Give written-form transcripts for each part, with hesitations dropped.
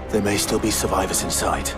There may still be survivors inside.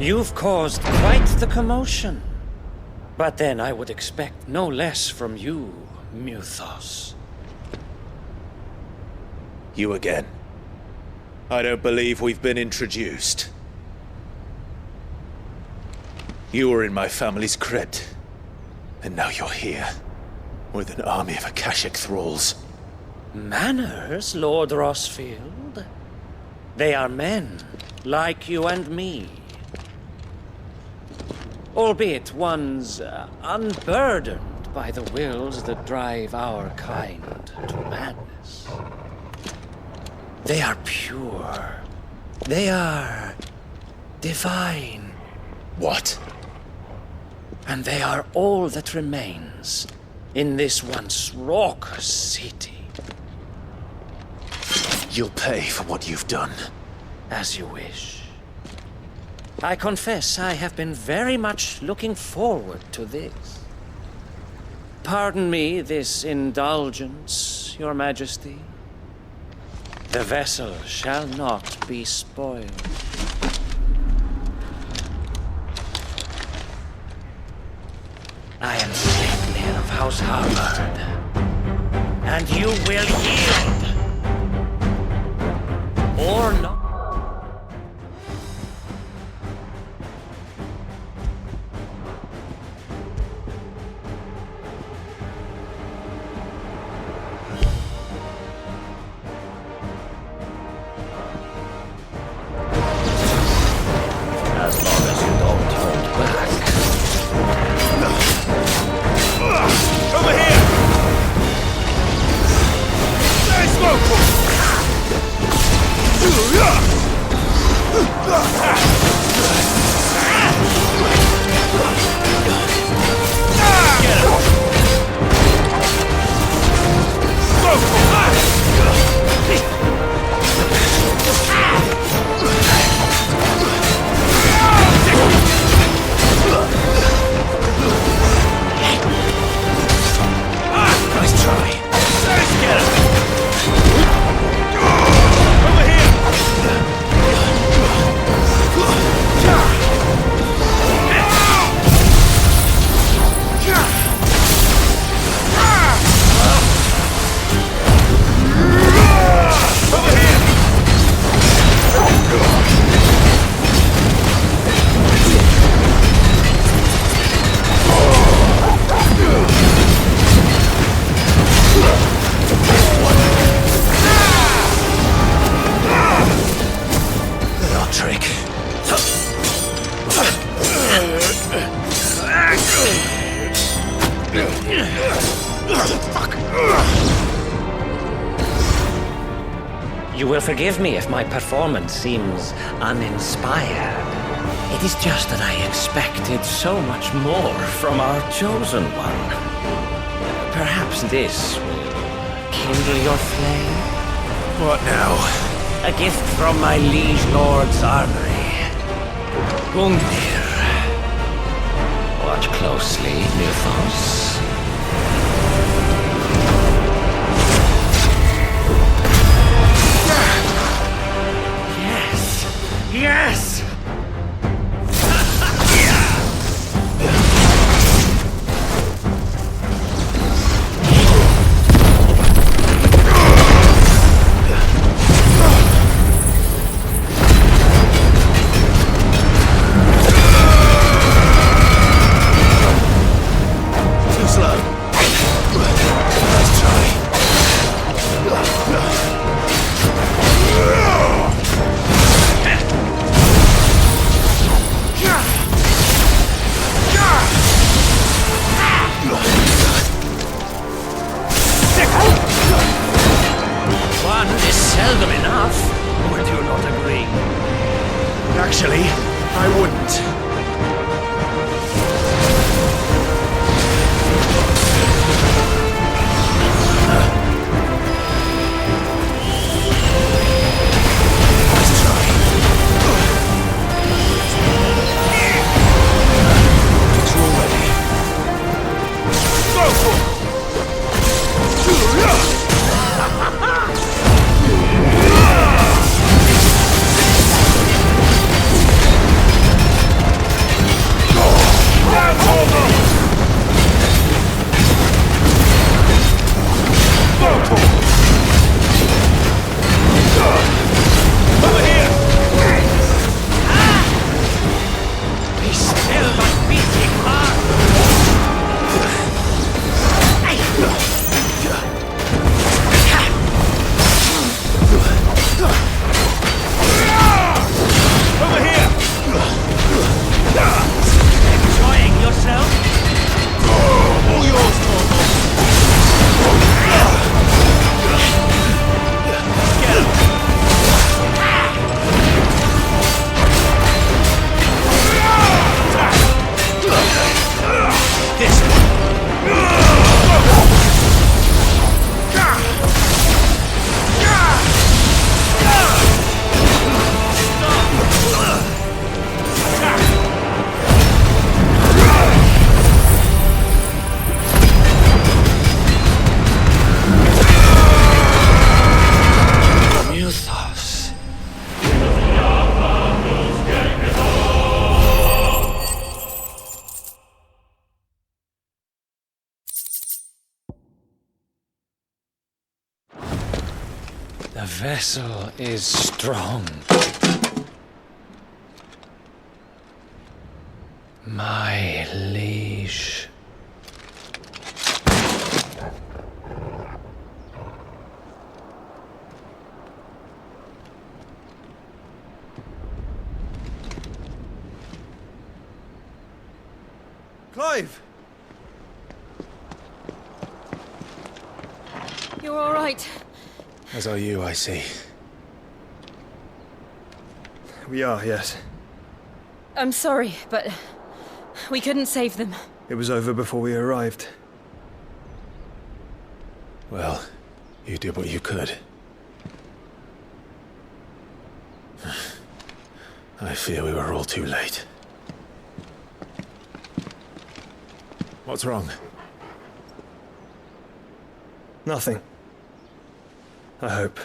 You've caused quite the commotion. But then I would expect no less from you, Muthos. You again. I don't believe we've been introduced. You were in my family's crypt, and now you're here, with an army of Akashic thralls. Manners, Lord Rosfield? They are men, like you and me. Albeit ones unburdened by the wills that drive our kind to madness. They are pure. They are divine. What? And they are all that remains in this once raucous city. You'll pay for what you've done. As you wish. I confess I have been very much looking forward to this. Pardon me this indulgence, Your Majesty. The vessel shall not be spoiled. I am Caitlin of House Harvard, and you will yield. Or not. You will forgive me if my performance seems uninspired. It is just that I expected so much more from our chosen one. Perhaps Perhaps this will kindle your flame? What now? A gift from my liege lord's armory. Gungnir. Watch closely, Mythos. Yes! Yes! Actually, I wouldn't. The vessel is strong. My liege. Clive! You're all right. As are you, I see. We are, yes. I'm sorry, but we couldn't save them. It was over before we arrived. Well, you did what you could. I fear we were all too late. What's wrong? Nothing. I hope.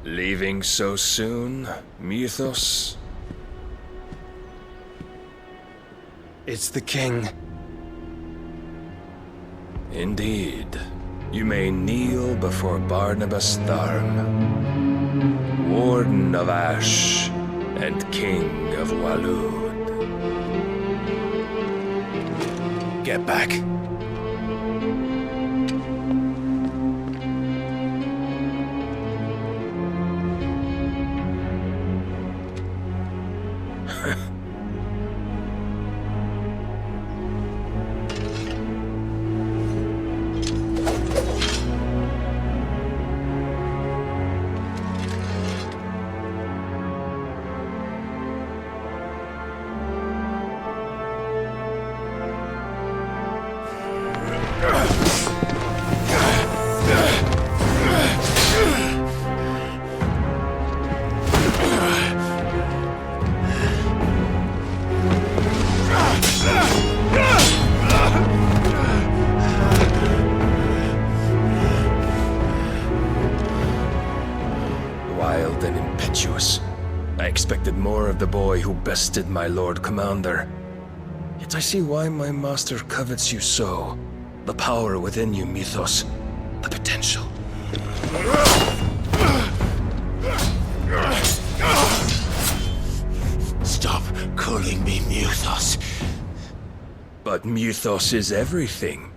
Leaving so soon, Mythos? It's the king. Indeed. You may kneel before Barnabas Tharm, Warden of Ash and King of Waloed. Get back. more of the boy who bested my Lord Commander. Yet I see why my master covets you so. The power within you, Mythos. The potential. Stop calling me Mythos. But Mythos is everything.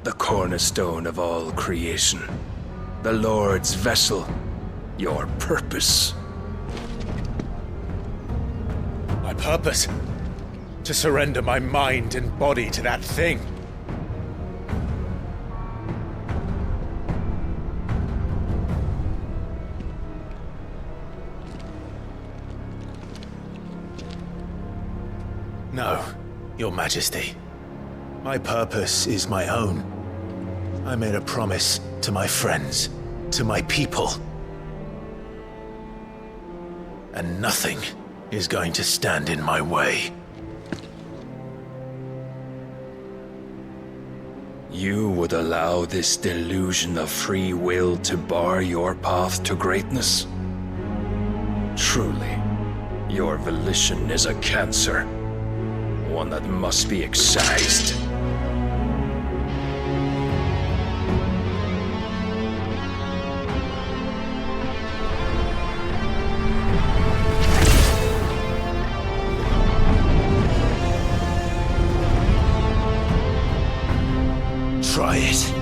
The cornerstone of all creation. The Lord's vessel. Your purpose. My purpose? To surrender my mind and body to that thing. No, Your Majesty. My purpose is my own. I made a promise to my friends, to my people. And nothing is going to stand in my way. You would allow this delusion of free will to bar your path to greatness? Truly, your volition is a cancer. One that must be excised. Try it.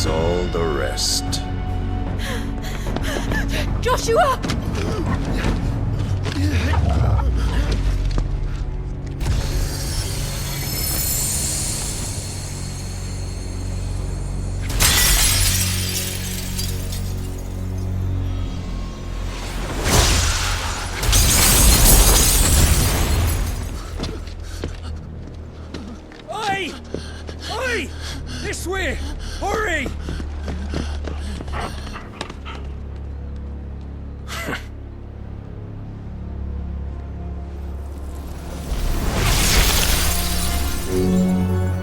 All the rest. Joshua! Oi! Oi! This way! Hurry!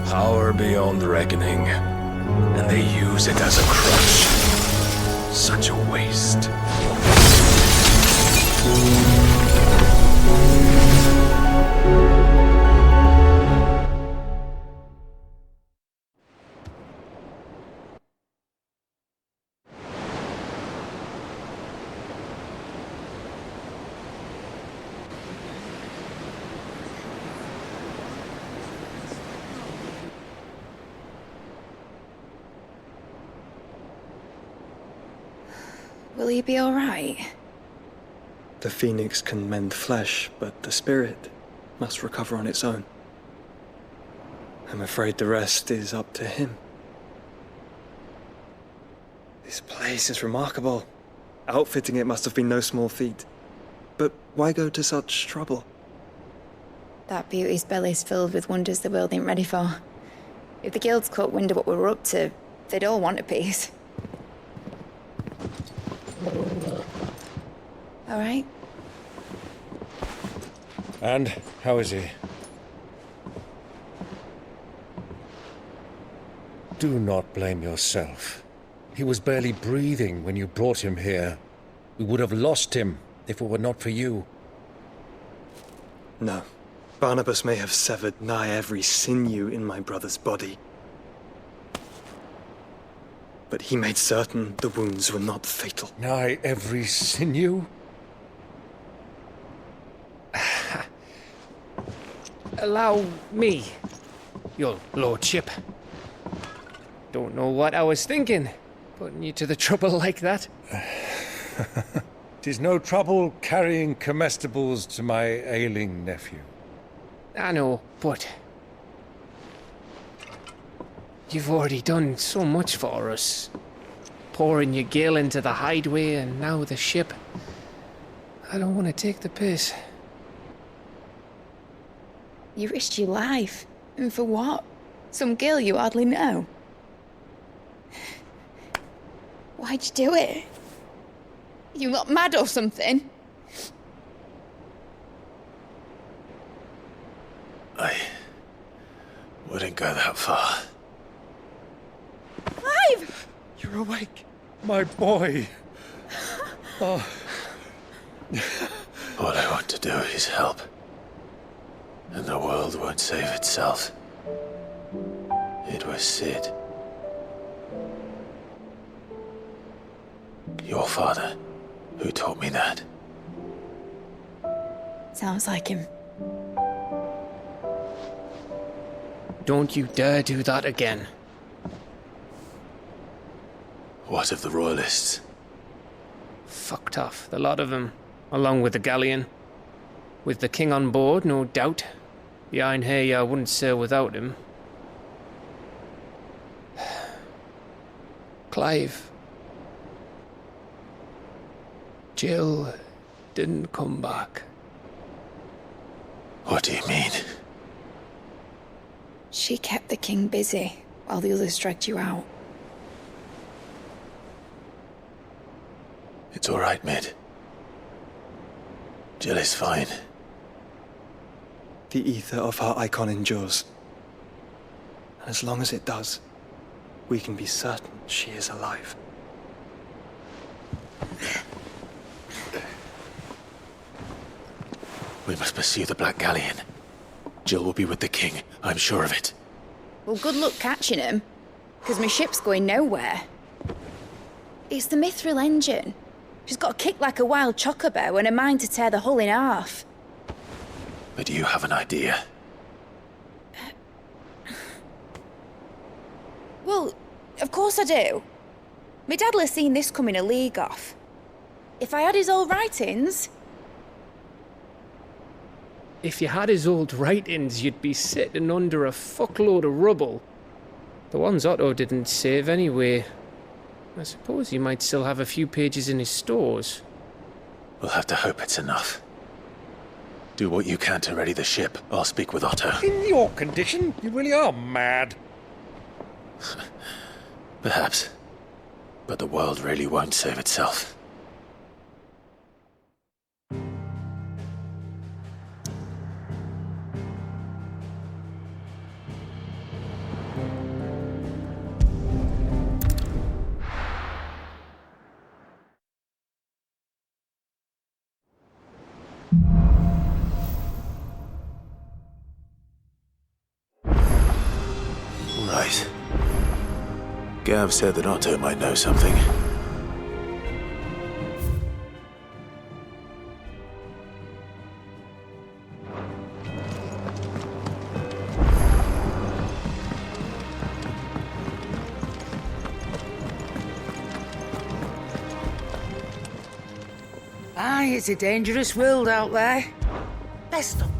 Power beyond reckoning, and they use it as a crutch. Such a waste. Will he be all right? The phoenix can mend flesh, but the spirit must recover on its own. I'm afraid the rest is up to him. This place is remarkable. Outfitting it must have been no small feat. But why go to such trouble? That beauty's belly's filled with wonders the world ain't ready for. If the guilds caught wind of what we were up to, they'd all want a piece. All right? And how is he? Do not blame yourself. He was barely breathing when you brought him here. We would have lost him if it were not for you. No. Barnabas may have severed nigh every sinew in my brother's body. But he made certain the wounds were not fatal. Nigh every sinew? Allow me, your lordship. Don't know what I was thinking, putting you to the trouble like that. 'Tis no trouble carrying comestibles to my ailing nephew. I know, but you've already done so much for us. Pouring your gil into the hideaway and now the ship. I don't want to take the piss. You risked your life. And for what? Some girl you hardly know. Why'd you do it? You got mad or something? I wouldn't go that far. Clive! You're awake. My boy. Oh. All I want to do is help. And the world won't save itself. It was Sid. Your father, who taught me that. Sounds like him. Don't you dare do that again. What of the Royalists? Fucked off, the lot of them, along with the galleon. With the king on board, no doubt. The Iron Hair wouldn't sail without him. Clive. Jill didn't come back. What do you mean? She kept the king busy while the others dragged you out. It's all right, Mid. Jill is fine. The ether of her Eikon endures. And as long as it does, we can be certain she is alive. We must pursue the Black Galleon. Jill will be with the king, I'm sure of it. Well, good luck catching him, because my ship's going nowhere. It's the Mithril engine. She's got a kick like a wild chocobo and a mind to tear the hull in half. But do you have an idea? Well, of course I do. My dad'll seen this coming a league off. If I had his old writings... If you had his old writings, you'd be sitting under a fuckload of rubble. The ones Otto didn't save anyway. I suppose he might still have a few pages in his stores. We'll have to hope it's enough. Do what you can to ready the ship. I'll speak with Otto. In your condition, you really are mad. Perhaps. But the world really won't save itself. Right. Gav said that Otto might know something. Aye, it's a dangerous world out there. Best of.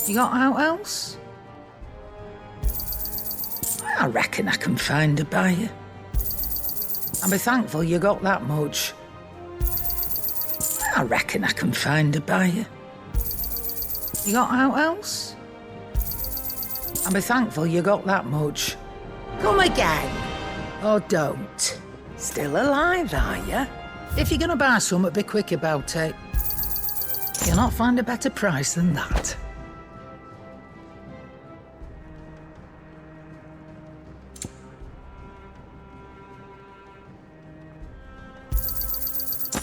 You got out else? I reckon I can find a buyer. I'll be thankful you got that much. I reckon I can find a buyer. You got out else? I'll be thankful you got that much. Come again. Or don't. Still alive, are you? If you're gonna buy something, be quick about it. You'll not find a better price than that.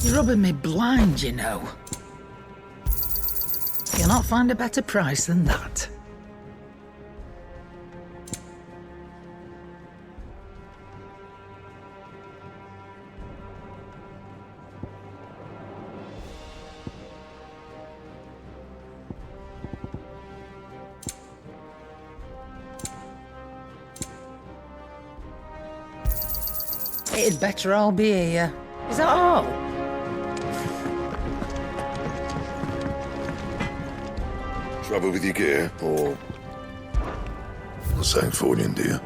You're rubbing me blind, you know. You'll not find a better price than that. It'd better all be here. Is that all? Trouble with your gear, or... Not saying fortune, do you?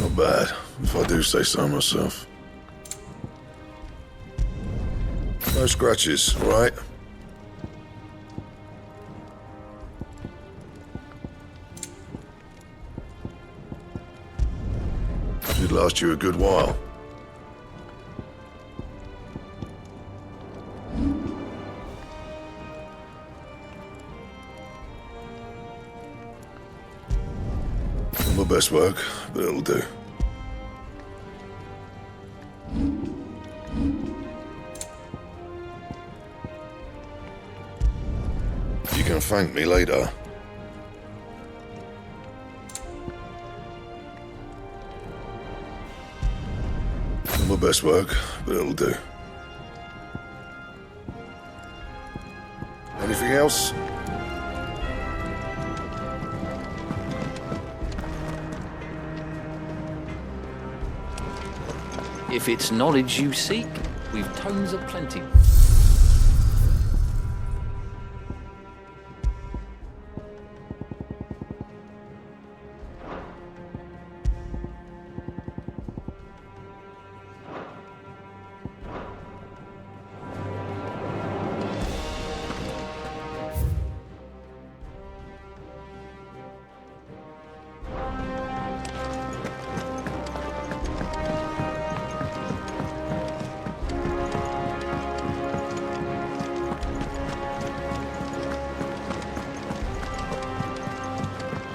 Not bad, if I do say so myself. No scratches, right? Should last you a good while. Not my best work, but it'll do. You can thank me later. Not my best work, but it'll do. Anything else? If it's knowledge you seek, we've tomes aplenty.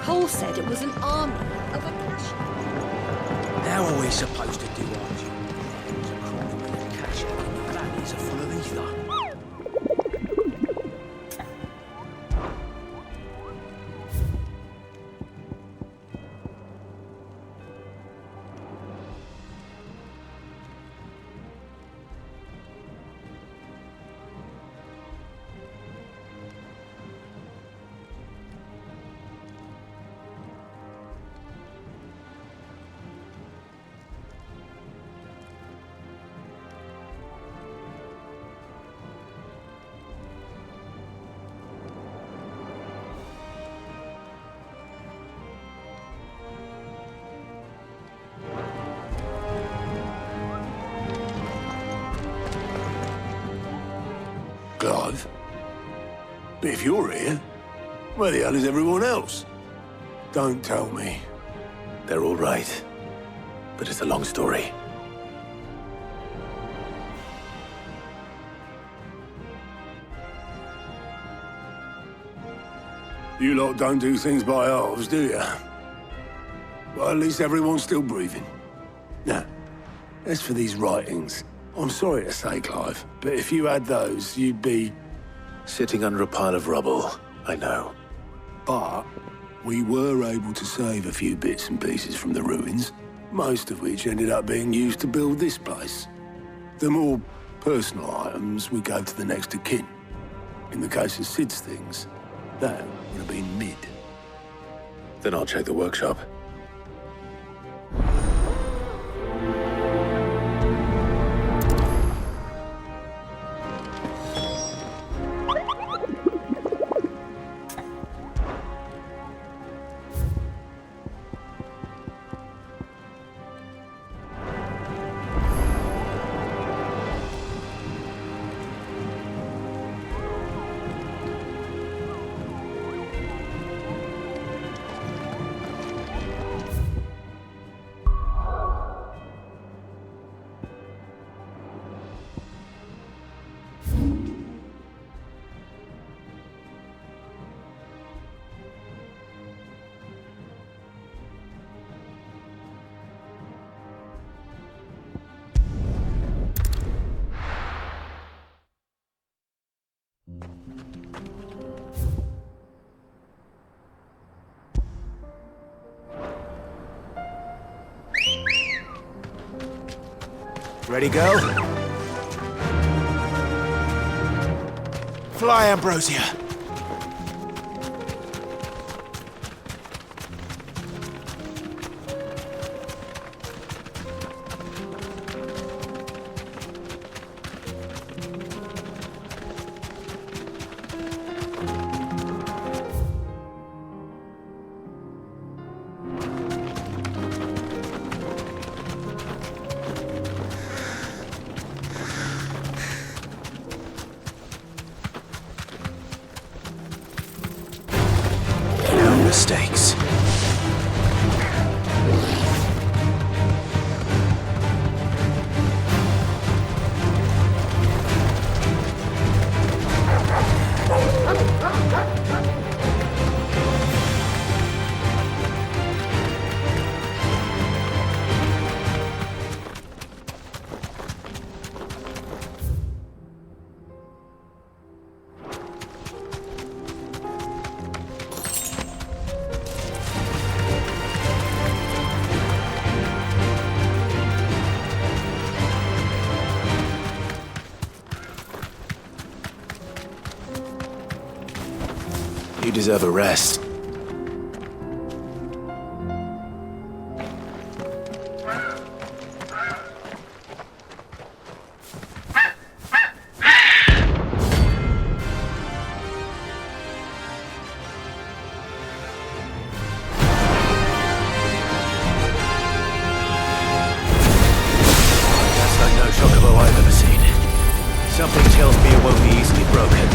Cole said it was an army of Akash. How are we supposed to do our job? It's a crop of cash and the valleys are full of ether. Clive? But if you're here, where the hell is everyone else? Don't tell me. They're all right. But it's a long story. You lot don't do things by halves, do you? Well, at least everyone's still breathing. Now, as for these writings, I'm sorry to say, Clive, but if you had those, you'd be... Sitting under a pile of rubble, I know. But we were able to save a few bits and pieces from the ruins, most of which ended up being used to build this place. The more personal items we gave to the next of kin. In the case of Sid's things, that would have been mid. Then I'll check the workshop. Ready, go? Fly, Ambrosia. Mistakes. You deserve a rest. That's like no Chocobo I've ever seen. Something tells me it won't be easily broken.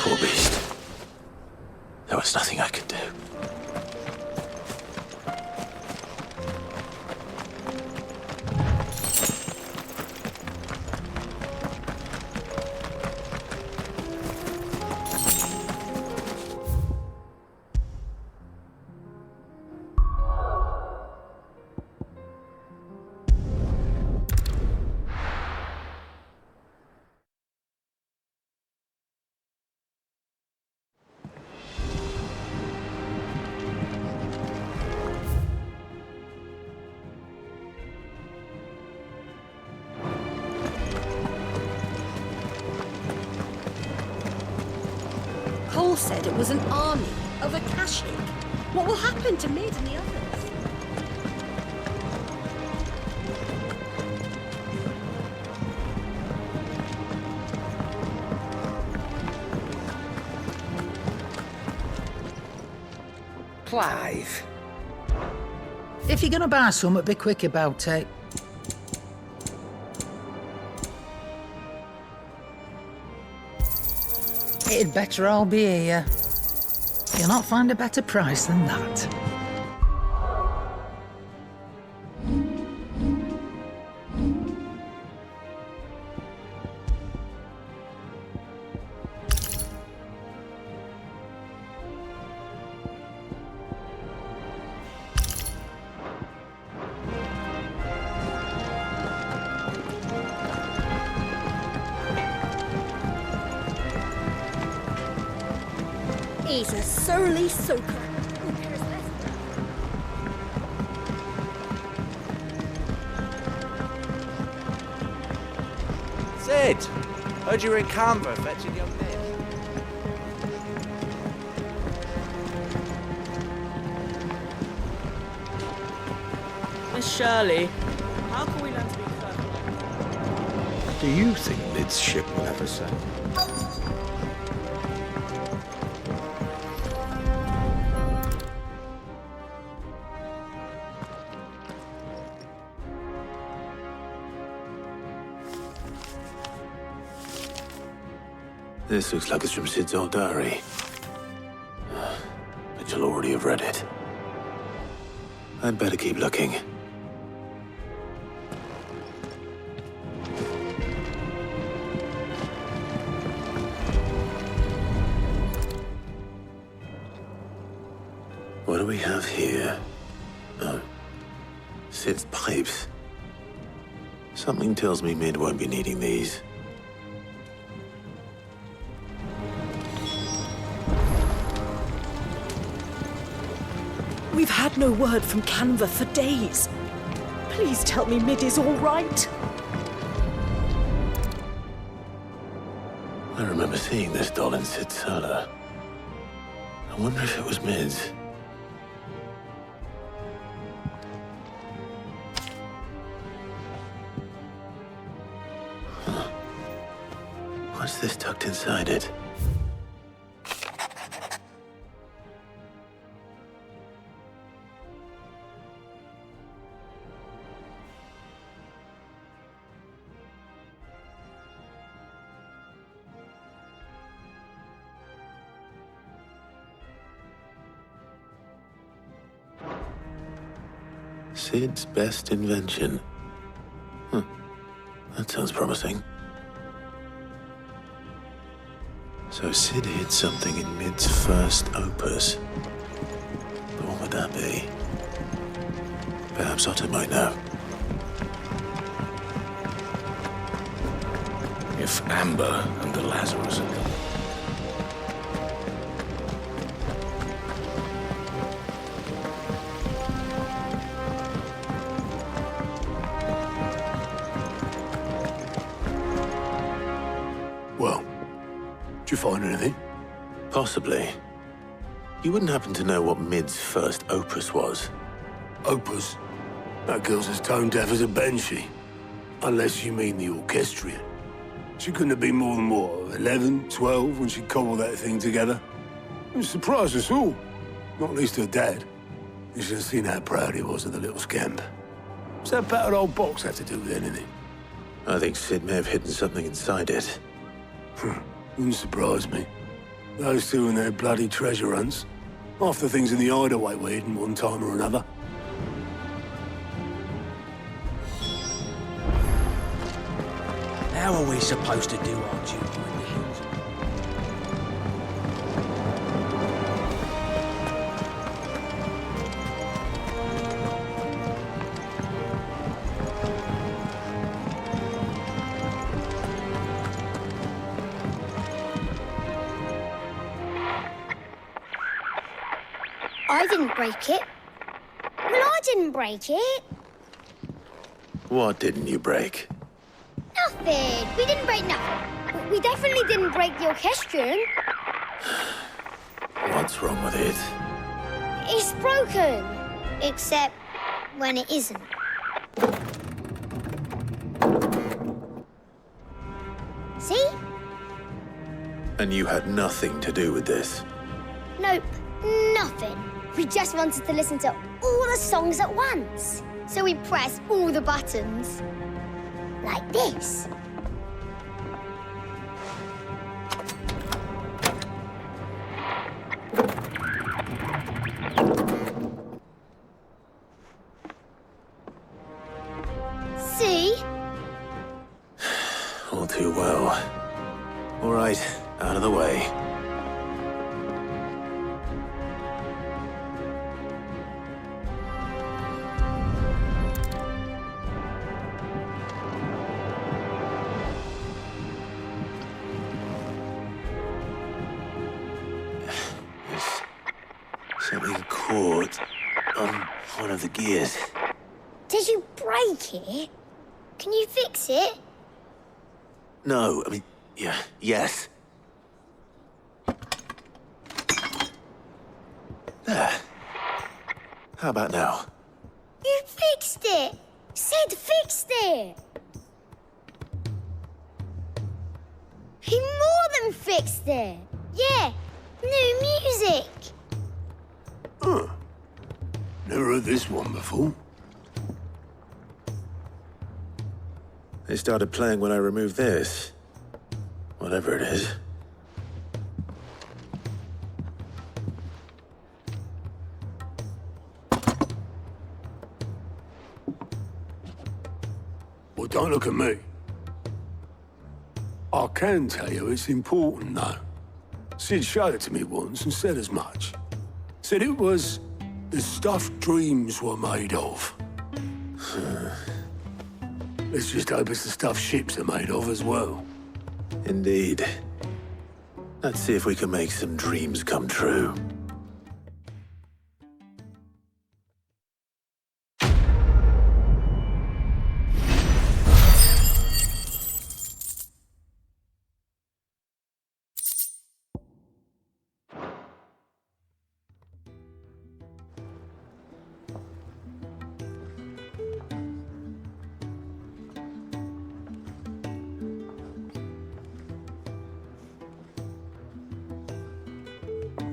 Poor beast. There was nothing I could do. Cole said it was an army of Akashic. What will happen to Mid and the others? Clive. If you're gonna buy something, be quick about it. It'd better all be here. You'll not find a better price than that. He's a surly soaker. Who cares less? Sid! Heard you were in Canberra fetching young men. Miss Shirley, how can we learn to be clever? Do you think Lid's ship will ever sail? This looks like it's from Sid's old diary. But you'll already have read it. I'd better keep looking. What do we have here? Oh. Sid's pipes. Something tells me Mid won't be needing these. We've had no word from Canva for days. Please tell me Mid is all right. I remember seeing this doll in Sid's cellar. I wonder if it was Mid's. Huh. What's this tucked inside it? Sid's best invention. That sounds promising. So Sid hid something in Mid's first opus. But what would that be? Perhaps Otto might know. If Amber and the Lazarus are gone. Well, did you find anything? Possibly. You wouldn't happen to know what Mid's first opus was? Opus? That girl's as tone deaf as a banshee. Unless you mean the orchestrion. She couldn't have been more than, what, 11, 12 when she cobbled that thing together? It surprised us all. Not least her dad. You should have seen how proud he was of the little scamp. What's that battered old box have to do with anything? I think Sid may have hidden something inside it. Wouldn't surprise me. Those two and their bloody treasure hunts. Half the things in the hideaway were hidden one time or another. How are we supposed to do our duty in the hills? I didn't break it. Well, I didn't break it. What didn't you break? Nothing. We didn't break nothing. We definitely didn't break the orchestrion. What's wrong with it? It's broken. Except when it isn't. See? And you had nothing to do with this? Nope. Nothing. We just wanted to listen to all the songs at once. So we pressed all the buttons. Like this. See? All too well. All right, out of the way. Something caught on one of the gears. Did you break it? Can you fix it? No, I mean, yes. There. How about now? You fixed it! Sid fixed it! He more than fixed it! Yeah, new music! Huh. Never heard this one before. They started playing when I removed this. Whatever it is. Well, don't look at me. I can tell you it's important, though. Sid showed it to me once and said as much. Said it was the stuff dreams were made of. Let's just hope it's the stuff ships are made of as well. Indeed. Let's see if we can make some dreams come true.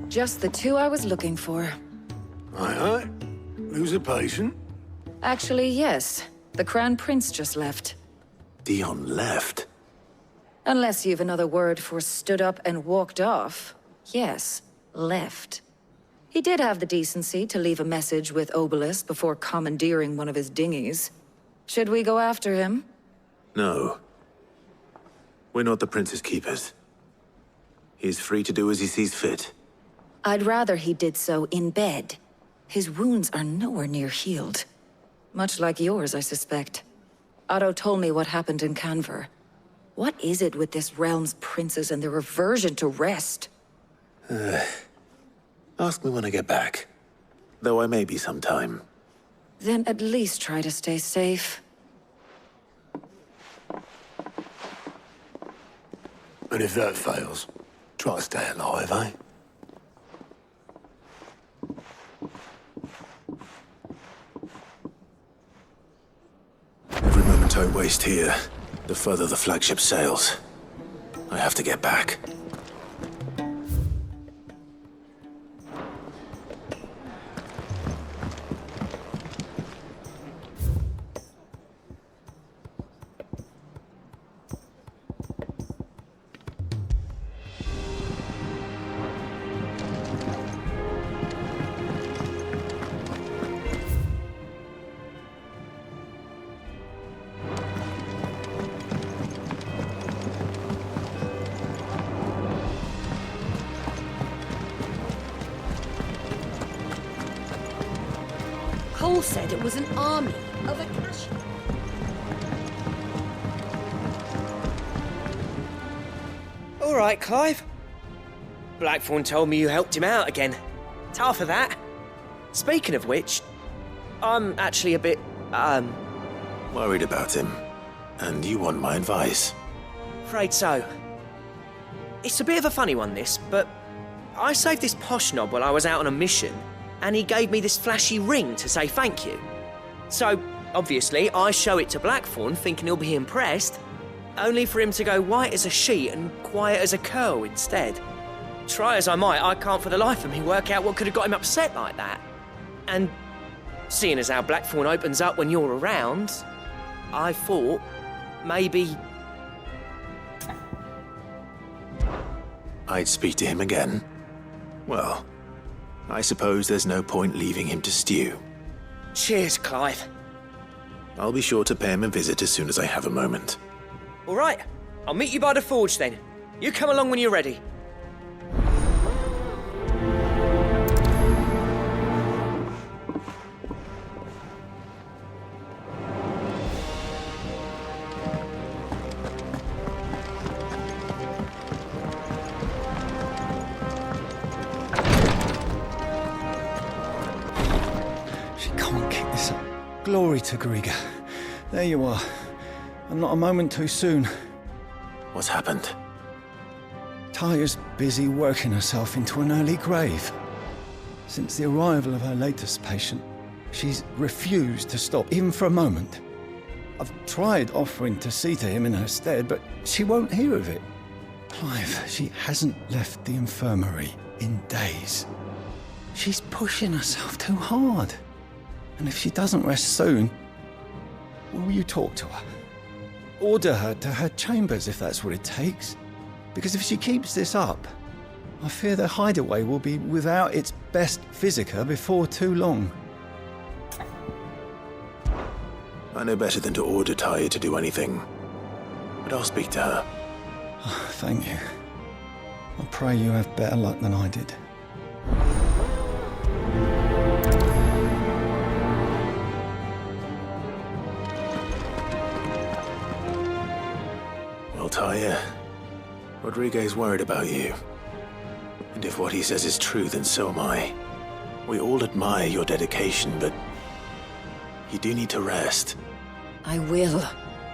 Just the two I was looking for. Aye. Lose a patient? Actually, yes. The Crown Prince just left. Dion left? Unless you've another word for stood up and walked off. Yes, left. He did have the decency to leave a message with Obelisk before commandeering one of his dinghies. Should we go after him? No. We're not the Prince's keepers. He's free to do as he sees fit. I'd rather he did so in bed. His wounds are nowhere near healed. Much like yours, I suspect. Otto told me what happened in Canver. What is it with this realm's princes and their aversion to rest? Ask me when I get back. Though I may be sometime. Then at least try to stay safe. And if that fails, try to stay alive, eh? Every moment I waste here, the further the flagship sails. I have to get back. Cole said it was an army of Akashi. All right, Clive. Blackthorn told me you helped him out again. It's half of that. Speaking of which, I'm actually a bit, Worried about him. And you want my advice? afraid so. It's a bit of a funny one, this, but I saved this posh knob while I was out on a mission, and he gave me this flashy ring to say thank you. So, obviously, I show it to Blackthorn, thinking he'll be impressed, only for him to go white as a sheet and quiet as a curl instead. Try as I might, I can't for the life of me work out what could have got him upset like that. And seeing as how Blackthorn opens up when you're around, I thought maybe... I'd speak to him again. Well, I suppose there's no point leaving him to stew. Cheers, Clive. I'll be sure to pay him a visit as soon as I have a moment. All right, I'll meet you by the forge then. You come along when you're ready. Glory to Griga. There you are. And not a moment too soon. What's happened? Taya's busy working herself into an early grave. Since the arrival of her latest patient, she's refused to stop, even for a moment. I've tried offering to see to him in her stead, but she won't hear of it. Clive, she hasn't left the infirmary in days. She's pushing herself too hard. And if she doesn't rest soon, will you talk to her? Order her to her chambers if that's what it takes. Because if she keeps this up, I fear the hideaway will be without its best physica before too long. I know better than to order Taya to do anything. But I'll speak to her. Oh, thank you. I pray you have better luck than I did. Taya, Rodriguez worried about you. And if what he says is true, then so am I. We all admire your dedication, but you do need to rest. I will,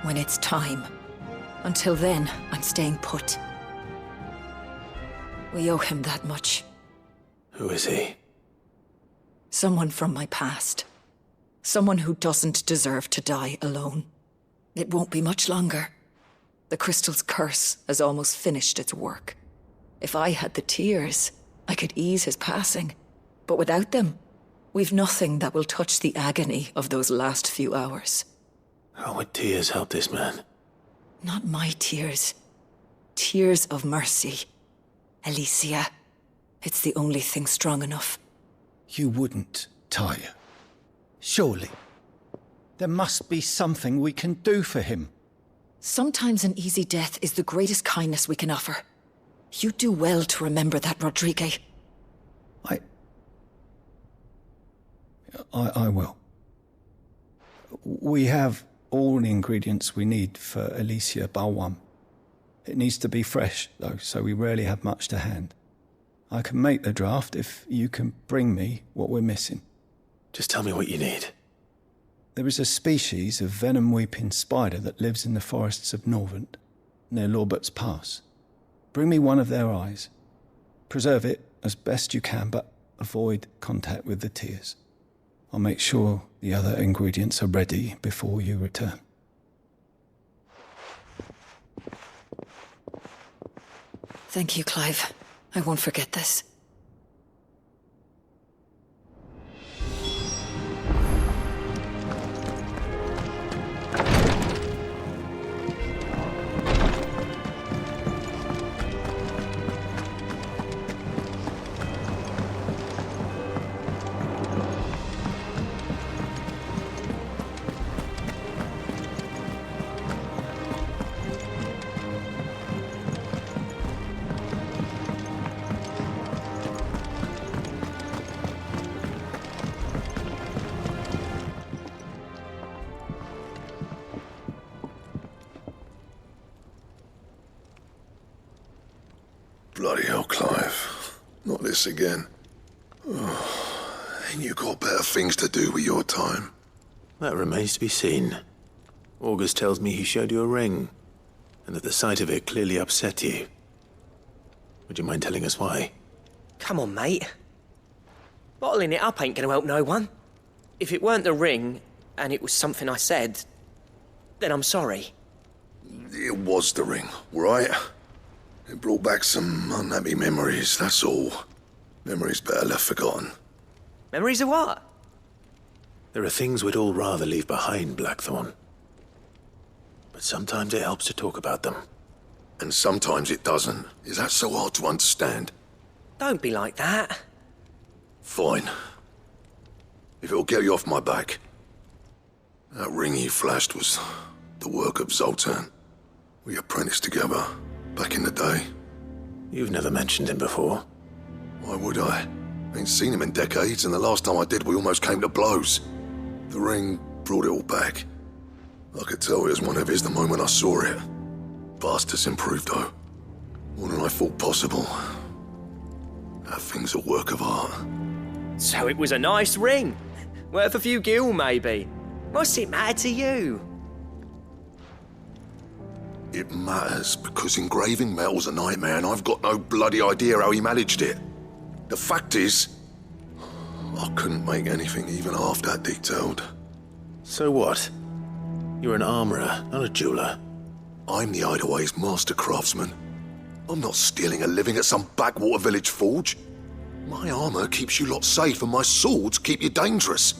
when it's time. Until then, I'm staying put. We owe him that much. Who is he? Someone from my past. Someone who doesn't deserve to die alone. It won't be much longer. The crystal's curse has almost finished its work. If I had the tears, I could ease his passing. But without them, we've nothing that will touch the agony of those last few hours. How would tears help this man? Not my tears. Tears of mercy. Alicia. It's the only thing strong enough. You wouldn't, Taya. Surely. There must be something we can do for him. Sometimes an easy death is the greatest kindness we can offer. You do well to remember that, Rodriguez. I will. We have all the ingredients we need for Alicia Balwam. It needs to be fresh, though, so we rarely have much to hand. I can make the draft if you can bring me what we're missing. Just tell me what you need. There is a species of venom-weeping spider that lives in the forests of Norvent, near Lorbert's Pass. Bring me one of their eyes. Preserve it as best you can, but avoid contact with the tears. I'll make sure the other ingredients are ready before you return. Thank you, Clive. I won't forget this. Bloody hell, Clive. Not this again. Oh, ain't you got better things to do with your time? That remains to be seen. August tells me he showed you a ring, and that the sight of it clearly upset you. Would you mind telling us why? Come on, mate. Bottling it up ain't gonna help no one. If it weren't the ring, and it was something I said, then I'm sorry. It was the ring, right? It brought back some unhappy memories, that's all. Memories better left forgotten. Memories of what? There are things we'd all rather leave behind, Blackthorn. But sometimes it helps to talk about them. And sometimes it doesn't. Is that so hard to understand? Don't be like that. Fine. If it'll get you off my back. That ring you flashed was the work of Zoltan. We apprenticed together, back in the day. You've never mentioned him before. Why would I? Ain't seen him in decades, and the last time I did, we almost came to blows. The ring brought it all back. I could tell it was one of his the moment I saw it. Bastard's improved, though. More than I thought possible. That thing's a work of art. So it was a nice ring. Worth a few gil, maybe. What's it matter to you? It matters because engraving metal's a nightmare, and I've got no bloody idea how he managed it. The fact is, I couldn't make anything even half that detailed. So what? You're an armorer, not a jeweler. I'm the Hideaway's master craftsman. I'm not stealing a living at some backwater village forge. My armor keeps you lot safe, and my swords keep you dangerous.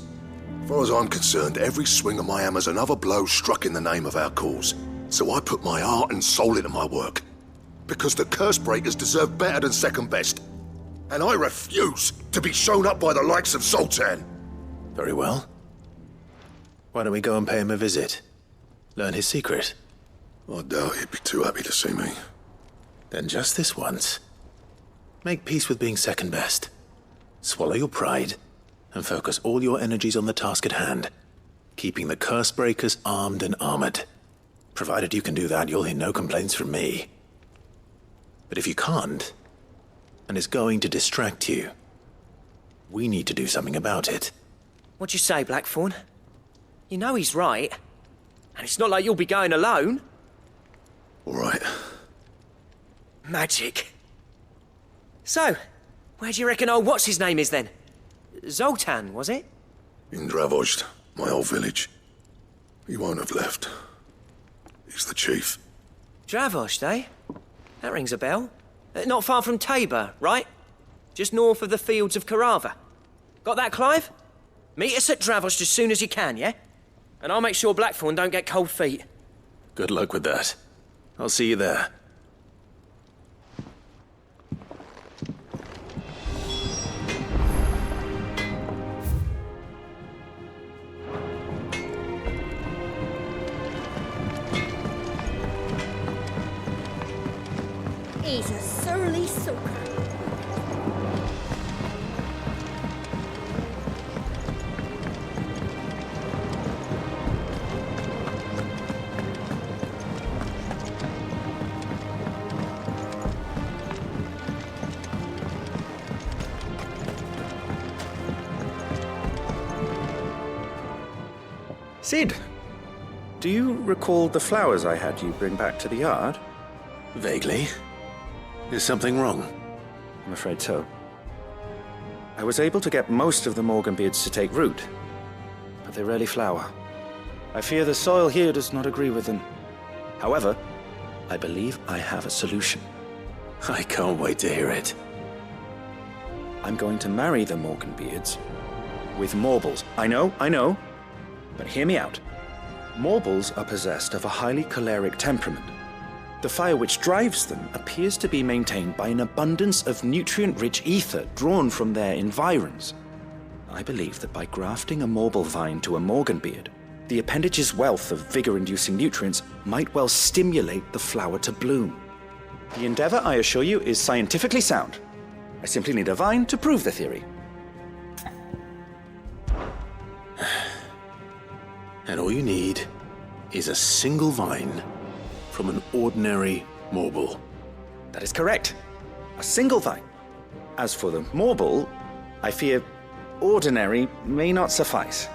As far as I'm concerned, every swing of my hammer's another blow struck in the name of our cause. So I put my heart and soul into my work. Because the curse breakers deserve better than second best. And I refuse to be shown up by the likes of Zoltan. Very well. Why don't we go and pay him a visit? Learn his secret. I doubt he'd be too happy to see me. Then just this once. Make peace with being second best. Swallow your pride, and focus all your energies on the task at hand. Keeping the curse breakers armed and armored. Provided you can do that, you'll hear no complaints from me. But if you can't, and it's going to distract you, we need to do something about it. What'd you say, Blackthorn? You know he's right. And it's not like you'll be going alone. All right. Magic. So, where do you reckon old what's-his-name is then? Zoltan, was it? In Dravozd, my old village. He won't have left. He's the chief. Dravozd, eh? That rings a bell. Not far from Tabor, right? Just north of the fields of Carava. Got that, Clive? Meet us at Dravozd as soon as you can, yeah? And I'll make sure Blackthorn don't get cold feet. Good luck with that. I'll see you there. He's a surly soaker. Sid, do you recall the flowers I had you bring back to the yard? Vaguely. Is something wrong? I'm afraid so. I was able to get most of the Morganbeards to take root, but they rarely flower. I fear the soil here does not agree with them. However, I believe I have a solution. I can't wait to hear it. I'm going to marry the Morganbeards with Morbles. I know, but hear me out. Morbles are possessed of a highly choleric temperament. The fire which drives them appears to be maintained by an abundance of nutrient-rich ether drawn from their environs. I believe that by grafting a Morble vine to a Morganbeard, the appendage's wealth of vigor-inducing nutrients might well stimulate the flower to bloom. The endeavor, I assure you, is scientifically sound. I simply need a vine to prove the theory. And all you need is a single vine from an ordinary Morble. That is correct. A single vine. As for the Morble, I fear ordinary may not suffice.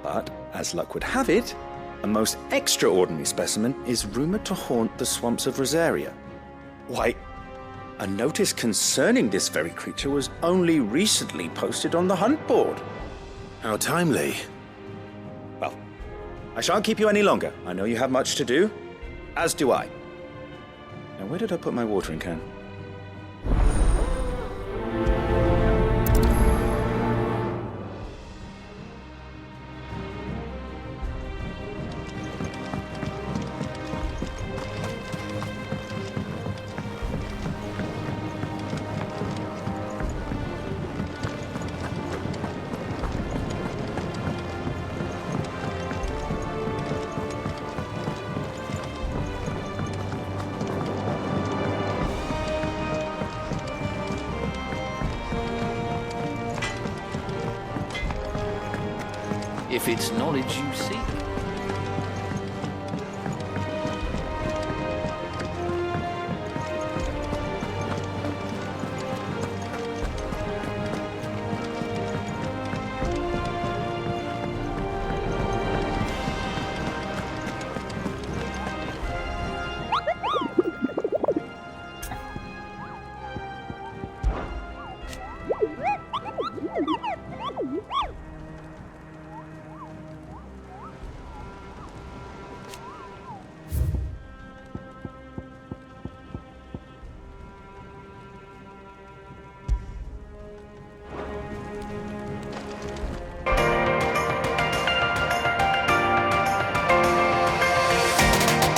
But, as luck would have it, a most extraordinary specimen is rumored to haunt the swamps of Rosaria. Why, a notice concerning this very creature was only recently posted on the hunt board. How timely. Well, I shan't keep you any longer. I know you have much to do, as do I. Now, where did I put my watering can? If it's knowledge you seek.